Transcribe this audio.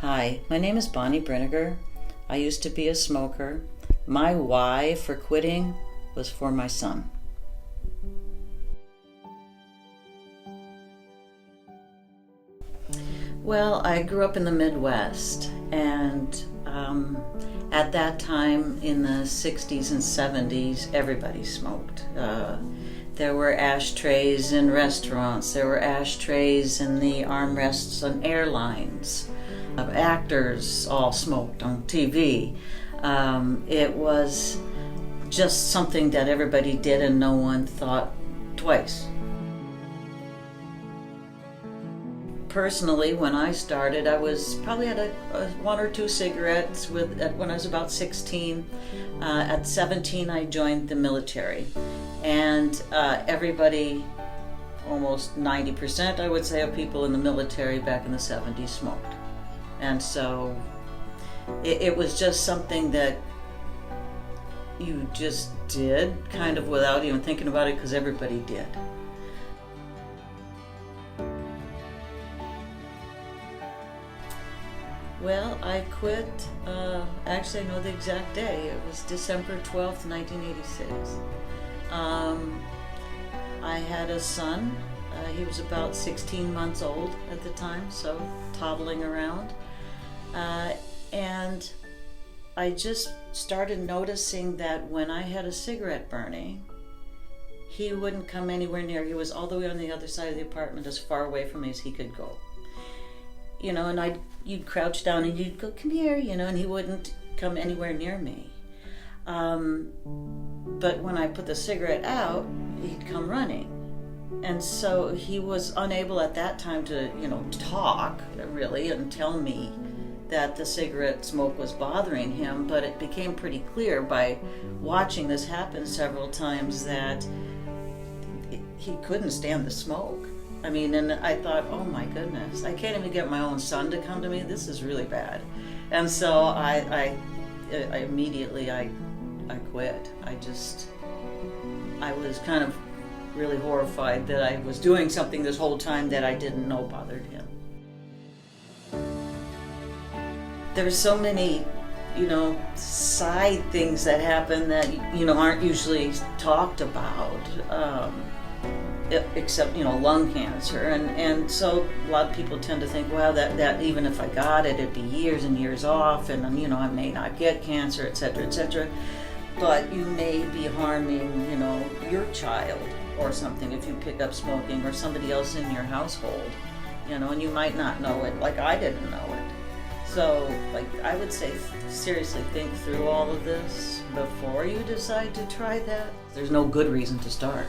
Hi, my name is Bonnie Brinegar. I used to be a smoker. My why for quitting was for my son. Well, I grew up in the Midwest, and at that time in the 60s and 70s, everybody smoked. There were ashtrays in restaurants, there were ashtrays in the armrests on airlines. Actors all smoked on TV. It was just something that everybody did and no one thought twice. Personally, when I started, I was probably had one or two cigarettes when I was about 16. At 17, I joined the military, and everybody, almost 90%, I would say, of people in the military back in the 70s smoked. And so it was just something that you just did, kind of without even thinking about it, because everybody did. Well, I quit, actually I know the exact day. It was December 12th, 1986. I had a son. He was about 16 months old at the time, so toddling around. And I just started noticing that when I had a cigarette burning, he wouldn't come anywhere near. He was all the way on the other side of the apartment, as far away from me as he could go. And you'd crouch down and you'd go, "Come here," and he wouldn't come anywhere near me. But when I put the cigarette out, he'd come running. And so he was unable at that time to, talk, really, and tell me that the cigarette smoke was bothering him, but it became pretty clear by watching this happen several times that he couldn't stand the smoke. And I thought, oh my goodness, I can't even get my own son to come to me. This is really bad. And so I immediately quit. I was kind of really horrified that I was doing something this whole time that I didn't know bothered him. There's so many, side things that happen that, aren't usually talked about. Except lung cancer, and so a lot of people tend to think, well, that even if I got it, it'd be years and years off, and I may not get cancer, etc., etc. But you may be harming your child or something if you pick up smoking, or somebody else in your household, and you might not know it, like I didn't know it. So I would say seriously think through all of this before you decide to try that. There's no good reason to start.